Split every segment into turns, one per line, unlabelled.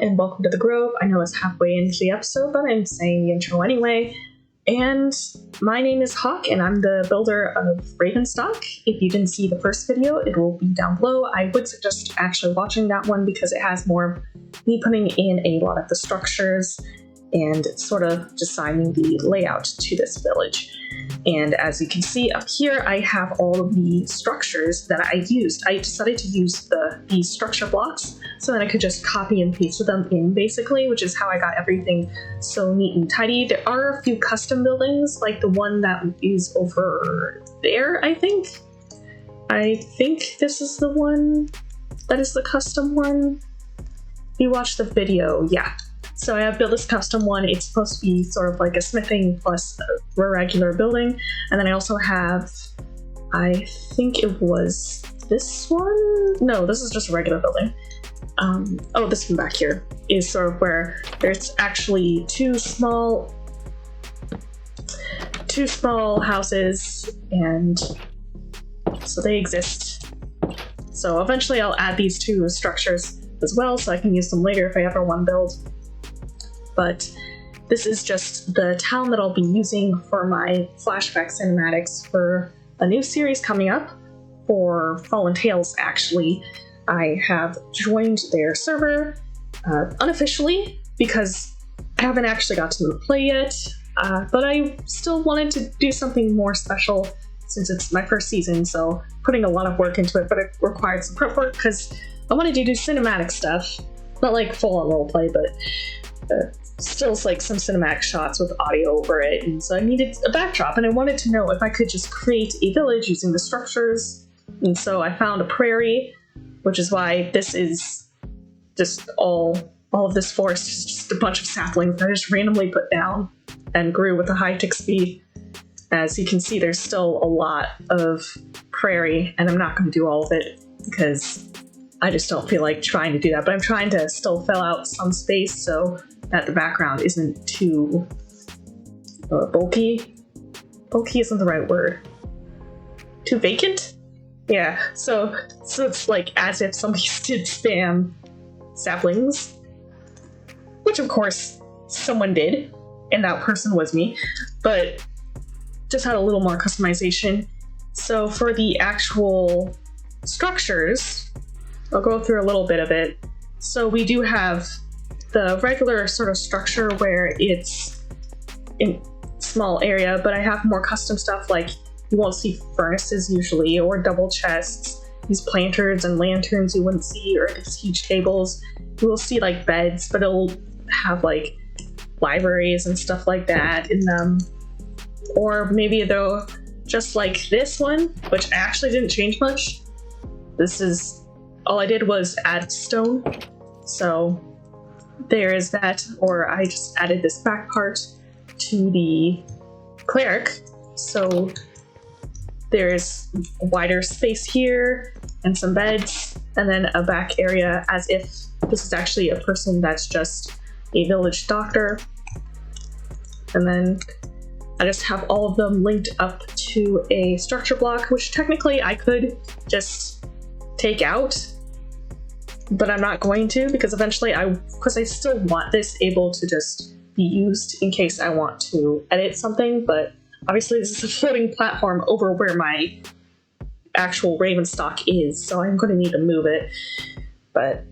and welcome to the Grove. I know it's halfway into the episode, but I'm saying the intro anyway. And my name is Hawk, and I'm the builder of Ravenstock. If you didn't see the first video, it will be down below. I would suggest actually watching that one because it has more of me putting in a lot of the structures and sort of designing the layout to this village. And as you can see up here, I have all of the structures that I used. I decided to use these structure blocks so that I could just copy and paste them in basically, which is how I got everything so neat and tidy. There are a few custom buildings, like the one that is over there, I think. I think this is the one that is the custom one. If you watch the video, yeah. So I have built this custom one. It's supposed to be sort of like a smithing plus a regular building. And then I also have, I think it was this one? No, this is just a regular building. Oh, this one back here is sort of where there's actually two small houses, and so they exist. So eventually I'll add these two structures as well so I can use them later if I ever want to build. But this is just the town that I'll be using for my flashback cinematics for a new series coming up for Fallen Tales, actually. I have joined their server unofficially because I haven't actually got to play yet, but I still wanted to do something more special since it's my first season, so putting a lot of work into it, but it required some prep work because I wanted to do cinematic stuff, not like full-on roleplay, but still like some cinematic shots with audio over it, and so I needed a backdrop, and I wanted to know if I could just create a village using the structures, and so I found a prairie, which is why this is just all of this forest is just a bunch of saplings that I just randomly put down and grew with a high tick speed. As you can see, there's still a lot of prairie, and I'm not going to do all of it because I just don't feel like trying to do that, but I'm trying to still fill out some space so that the background isn't too bulky. Bulky isn't the right word. Too vacant? Yeah, so it's like as if somebody did spam saplings, which of course someone did, and that person was me, but just had a little more customization. So for the actual structures, I'll go through a little bit of it. So we do have the regular sort of structure where it's in small area, but I have more custom stuff like you won't see furnaces usually, or double chests, these planters and lanterns you wouldn't see, or these huge tables. You will see like beds, but it'll have like libraries and stuff like that in them. Or maybe though, just like this one, which I actually didn't change much. This is, all I did was add stone. So there is that, or I just added this back part to the cleric. So there's wider space here and some beds, and then a back area as if this is actually a person that's just a village doctor. And then I just have all of them linked up to a structure block, which technically I could just take out, but I'm not going to because eventually because I still want this able to just be used in case I want to edit something, but obviously this is a floating platform over where my actual Ravenstock is, so I'm going to need to move it. But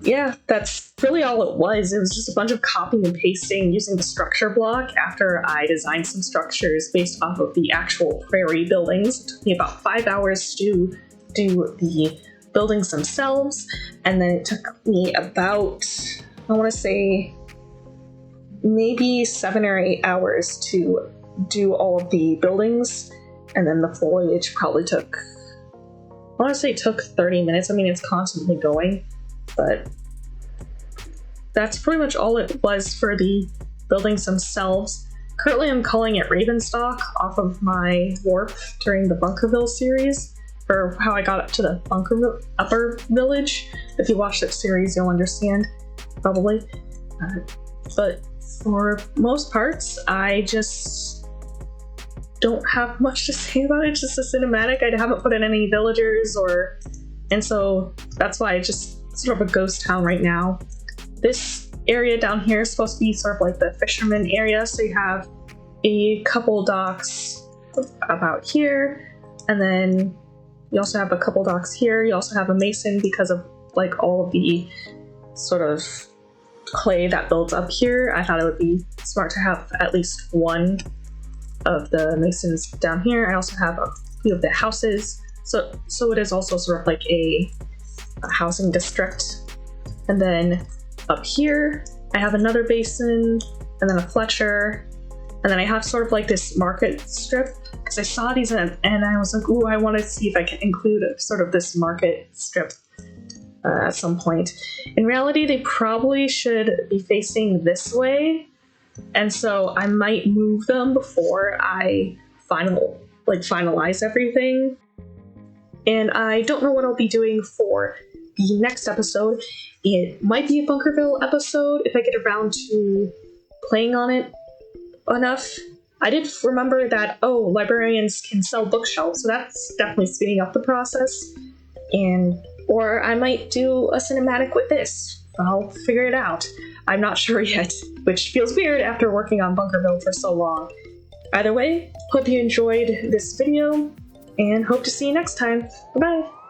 yeah, that's really all it was. It was just a bunch of copying and pasting using the structure block after I designed some structures based off of the actual prairie buildings. It took me about 5 hours to do the buildings themselves, and then it took me about, I want to say, maybe 7 or 8 hours to do all of the buildings, and then the foliage probably took, I want to say took 30 minutes. I mean, it's constantly going, but that's pretty much all it was for the buildings themselves. Currently I'm calling it Ravenstock off of my warp during the Bunkerville series, or how I got up to the upper village. If you watch that series, you'll understand, probably. But for most parts, I just don't have much to say about it. It's just a cinematic. I haven't put in any villagers, and so that's why it's just sort of a ghost town right now. this area down here is supposed to be sort of like the fisherman area, so you have a couple docks about here, and then you also have a couple docks here. You also have a mason because of like all of the sort of clay that builds up here. I thought it would be smart to have at least one of the masons down here. I also have a few of the houses, so it is also sort of like a housing district. And then up here I have another basin, and then a Fletcher, and then I have sort of like this market strip because I saw these and I was like, ooh, I want to see if I can include sort of this market strip at some point. In reality, they probably should be facing this way, and so I might move them before I finalize everything. And I don't know what I'll be doing for the next episode. It might be a Bunkerville episode if I get around to playing on it enough. I did remember that, oh, librarians can sell bookshelves, so that's definitely speeding up the process. Or I might do a cinematic with this. I'll figure it out. I'm not sure yet, which feels weird after working on Bunkerville for so long. Either way, hope you enjoyed this video, and hope to see you next time. Bye-bye!